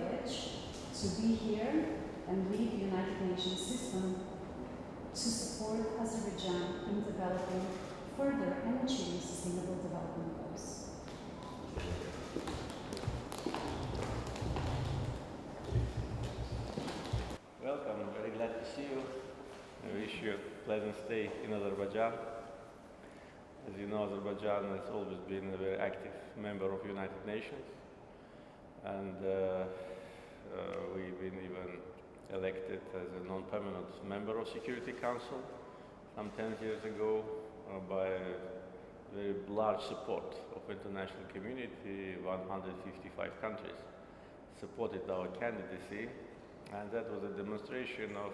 privilege to be here and lead the United Nations system to support Azerbaijan in developing further and achieving sustainable development goals. Welcome, I'm very glad to see you. I wish you a pleasant stay in Azerbaijan. As you know, Azerbaijan has always been a very active member of the United Nations, and we've been even elected as a non-permanent member of Security Council some 10 years ago by very large support of international community. 155 countries supported our candidacy, and that was a demonstration of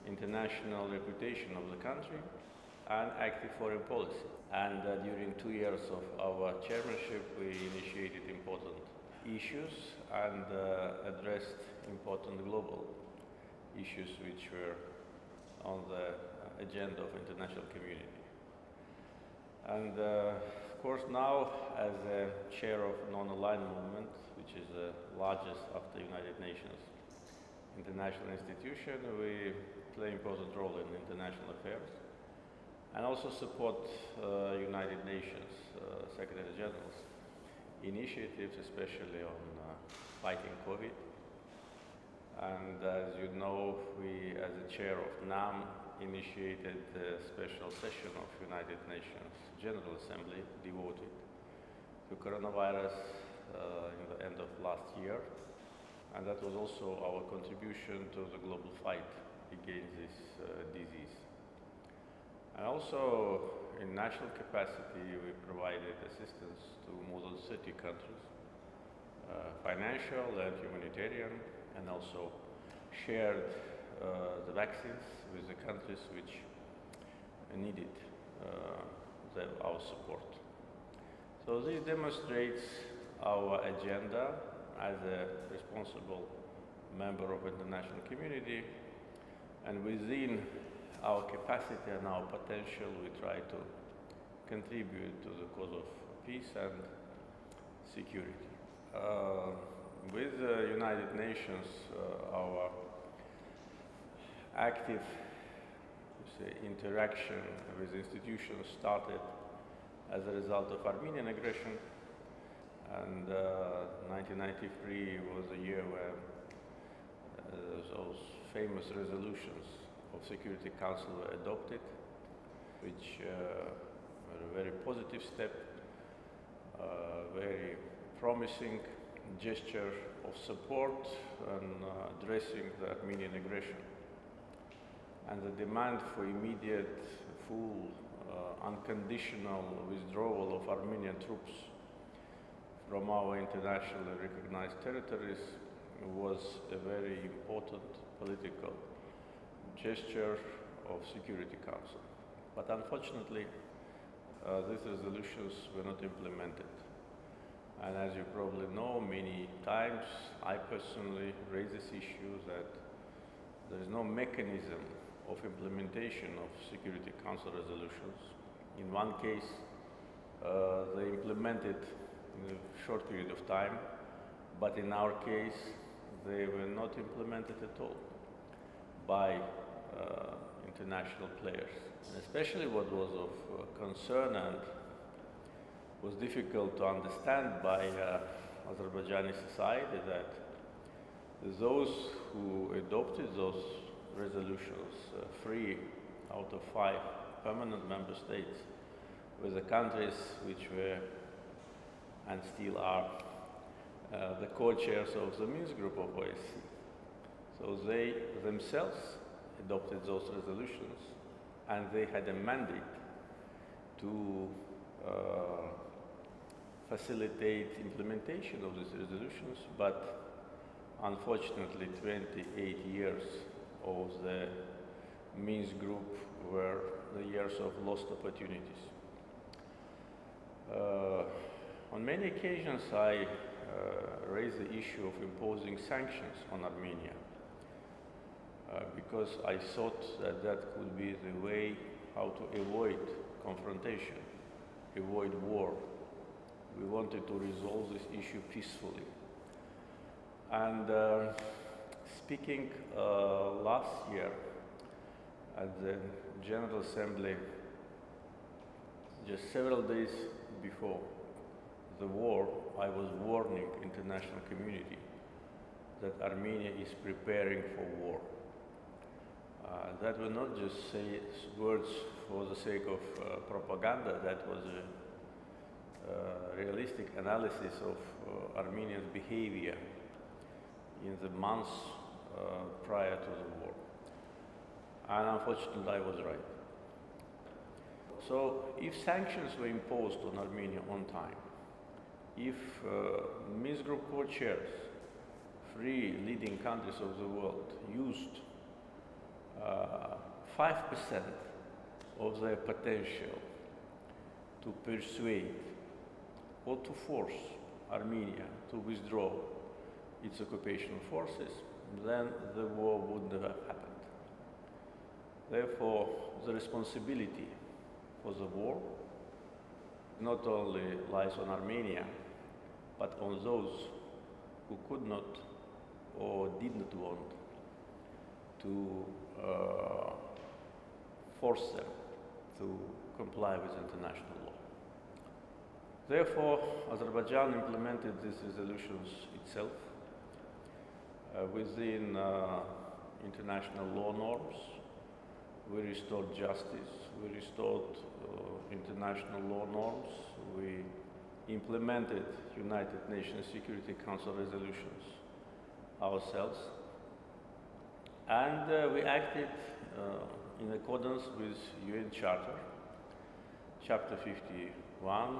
international reputation of the country and active foreign policy. And during 2 years of our chairmanship, we initiated important issues and addressed important global issues which were on the agenda of international community. And of course now, as a chair of non-aligned movement, which is the largest after United Nations international institution, we play an important role in international affairs and also support United Nations Secretary General's initiatives, especially on fighting COVID. And as you know, we, as the chair of NAM, initiated a special session of United Nations General Assembly devoted to coronavirus in the end of last year. And that was also our contribution to the global fight against this disease. And also, in national capacity, we provided assistance to more than 30 countries, financial and humanitarian, and also shared the vaccines with the countries which needed our support. So this demonstrates our agenda as a responsible member of the international community, and within our capacity and our potential, we try to contribute to the cause of peace and security. With the United Nations, our active interaction with institutions started as a result of Armenian aggression, and 1993 was a year where those famous resolutions of Security Council were adopted, which were a very positive step, very promising gesture of support and addressing the Armenian aggression. And the demand for immediate, full, unconditional withdrawal of Armenian troops from our internationally recognized territories was a very important political gesture of Security Council. But unfortunately, these resolutions were not implemented. And as you probably know, many times I personally raise this issue that there is no mechanism of implementation of Security Council resolutions. In one case, they implemented in a short period of time, but in our case, they were not implemented at all by international players. And especially what was of concern and was difficult to understand by Azerbaijani society, that those who adopted those resolutions, 3 out of 5 permanent member states, were the countries which were and still are the co-chairs of the Minsk group of OSCE. So they themselves adopted those resolutions, and they had a mandate to facilitate implementation of these resolutions, but unfortunately 28 years of the Minsk group were the years of lost opportunities. On many occasions I raised the issue of imposing sanctions on Armenia because I thought that that could be the way how to avoid confrontation, avoid war. We wanted to resolve this issue peacefully. And speaking last year at the General Assembly, just several days before the war, I was warning international community that Armenia is preparing for war. That will not just say words for the sake of propaganda. That was a realistic analysis of Armenia's behavior in the months prior to the war. And unfortunately, I was right. So if sanctions were imposed on Armenia on time, if Minsk Group co-chairs, three leading countries of the world, used 5% of their potential to persuade or to force Armenia to withdraw its occupation forces, then the war wouldn't have happened. Therefore, the responsibility for the war not only lies on Armenia, but on those who could not or did not want to force them to comply with international law. Therefore, Azerbaijan implemented these resolutions itself within international law norms. We restored justice, we restored international law norms, we implemented United Nations Security Council resolutions ourselves, and we acted in accordance with UN Charter. Chapter 51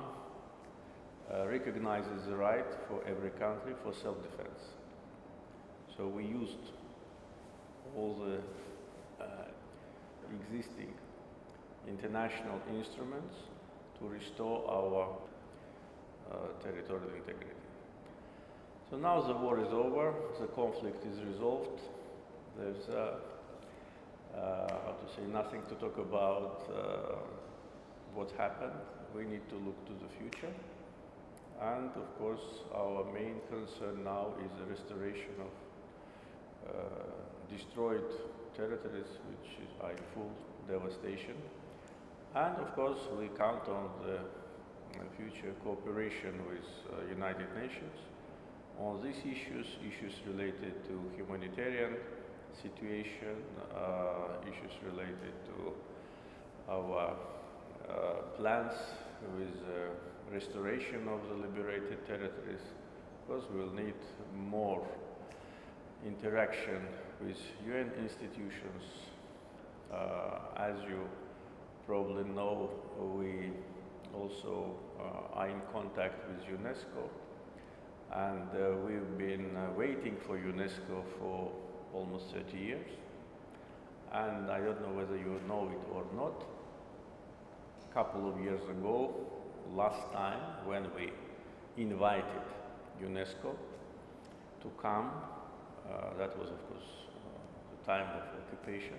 recognizes the right for every country for self-defense. So we used all the existing international instruments to restore our territorial integrity. So now the war is over, the conflict is resolved. There's how to say, nothing to talk about what happened. We need to look to the future. And of course, our main concern now is the restoration of destroyed territories, which are in full devastation. And of course, we count on the future cooperation with United Nations on these issues related to humanitarian situation, issues related to our plans with restoration of the liberated territories. Of course, we'll need more interaction with UN institutions. As you probably know, we also are in contact with UNESCO, and we've been waiting for UNESCO for almost 30 years. And I don't know whether you know it or not. A couple of years ago, last time, when we invited UNESCO to come, that was of course the time of occupation,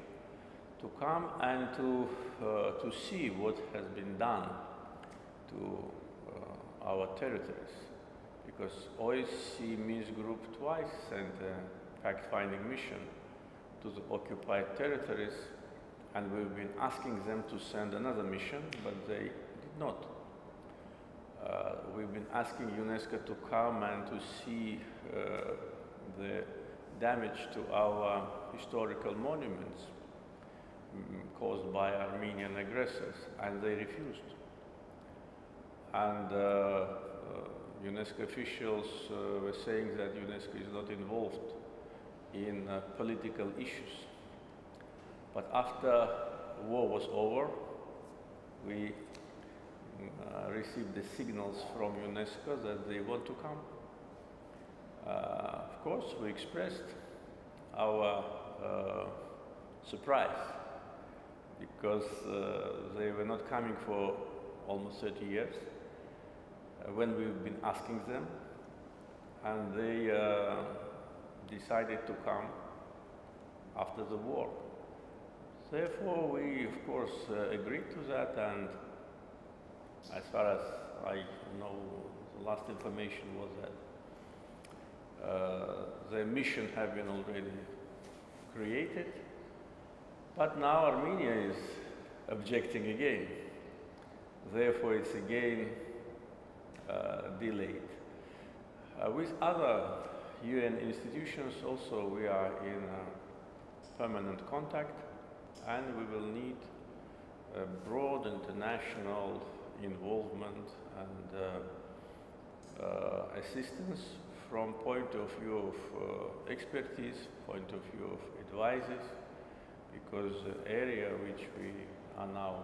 to come and to see what has been done to our territories. Because OSCE Minsk Group twice sent a fact-finding mission to the occupied territories, and we've been asking them to send another mission, but they did not. We've been asking UNESCO to come and to see the damage to our historical monuments caused by Armenian aggressors, and they refused. And UNESCO officials were saying that UNESCO is not involved in political issues. But after war was over, we received the signals from UNESCO that they want to come. Of course, we expressed our surprise because they were not coming for almost 30 years when we've been asking them, and they decided to come after the war. Therefore, we of course agreed to that, and as far as I know, the last information was that the mission have been already created, but now Armenia is objecting again. Therefore, it's again delayed. With other UN institutions also we are in permanent contact, and we will need broad international involvement and assistance from point of view of expertise, point of view of advices, because the area which we are now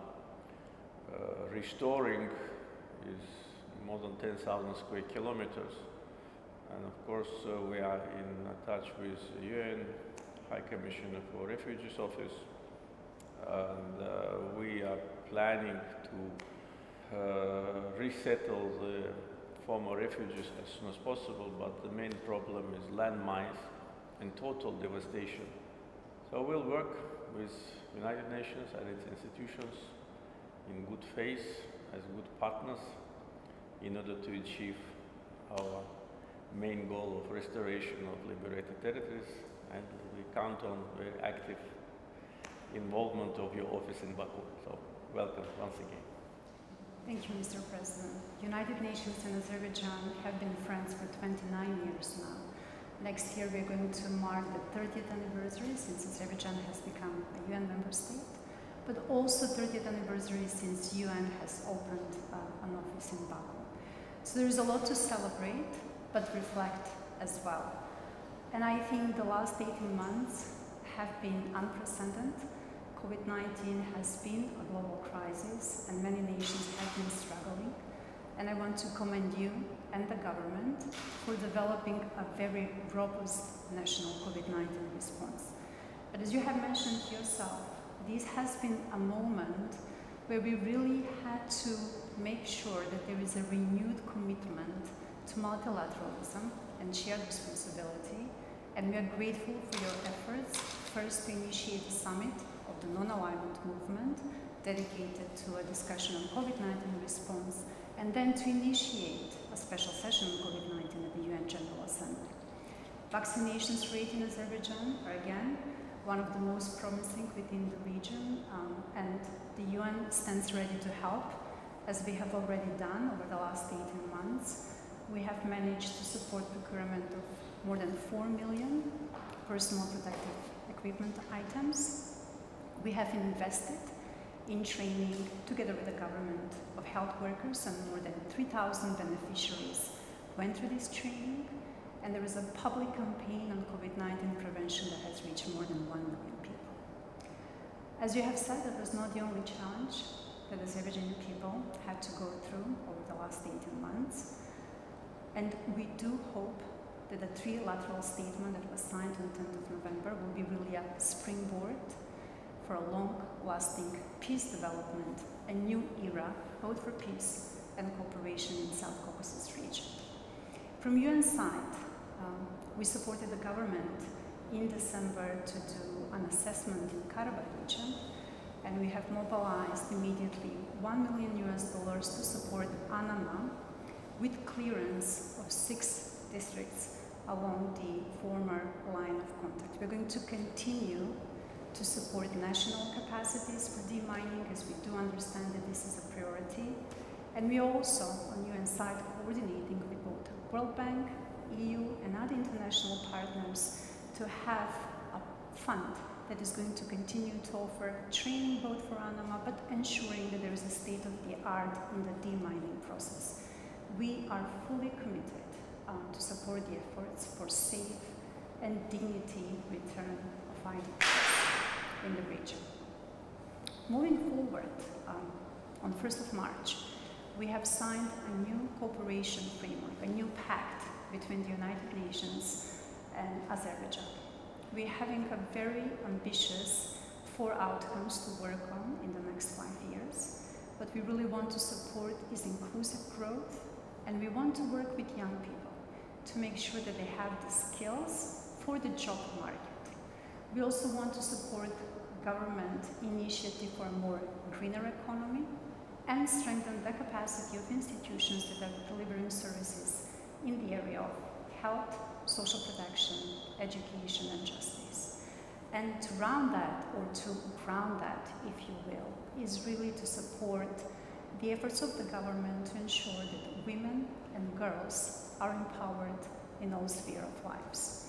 restoring is more than 10,000 square kilometers. And of course, we are in touch with the UN High Commissioner for Refugees Office, and we are planning to resettle the former refugees as soon as possible, but the main problem is landmines and total devastation. So we'll work with United Nations and its institutions in good faith, as good partners, in order to achieve our main goal of restoration of liberated territories, and we count on very active involvement of your office in Baku. So welcome once again. Thank you, Mr. President. United Nations and Azerbaijan have been friends for 29 years now. Next year we're going to mark the 30th anniversary since Azerbaijan has become a UN member state, but also 30th anniversary since UN has opened an office in Baku. So there's a lot to celebrate, but reflect as well. And I think the last 18 months have been unprecedented. COVID-19 has been a global crisis, and many nations have been struggling. And I want to commend you and the government for developing a very robust national COVID-19 response. But as you have mentioned yourself, this has been a moment where we really had to make sure that there is a renewed commitment to multilateralism and shared responsibility. And we are grateful for your efforts, first to initiate a summit of the non-alignment movement dedicated to a discussion on COVID-19 response, and then to initiate a special session on COVID-19 at the UN General Assembly. Vaccinations rate in Azerbaijan are again one of the most promising within the region, and the UN stands ready to help, as we have already done over the last 18 months. We have managed to support procurement of more than 4 million personal protective equipment items. We have invested in training, together with the government, of health workers, and more than 3,000 beneficiaries went through this training. And there is a public campaign on COVID-19 prevention that has reached more than 1 million people. As you have said, that was not the only challenge that Azerbaijani people had to go through over the last 18 months. And we do hope that the trilateral statement that was signed on the 10th of November will be really a springboard for a long-lasting peace development, a new era, both for peace and cooperation in South Caucasus region. From UN side, we supported the government in December to do an assessment in Karabakh region, and we have mobilized immediately $1 million to support Anama with clearance of 6 districts along the former line of contact. We're going to continue to support national capacities for demining, as we do understand that this is a priority. And we also, on UN side, coordinating with both World Bank, EU, and other international partners to have a fund that is going to continue to offer training both for Anama, but ensuring that there is a state-of-the-art in the demining process. We are fully committed to support the efforts for safe and dignity return of IDPs in the region. Moving forward, on 1st of March, we have signed a new cooperation framework, a new pact between the United Nations and Azerbaijan. We're having a very ambitious 4 outcomes to work on in the next 5 years. What we really want to support is inclusive growth, and we want to work with young people to make sure that they have the skills for the job market. We also want to support government initiative for a more greener economy and strengthen the capacity of institutions that are delivering services in the area of health, social protection, education, and justice. And to round that, or to ground that, if you will, is really to support the efforts of the government to ensure that women and girls are empowered in all spheres of lives.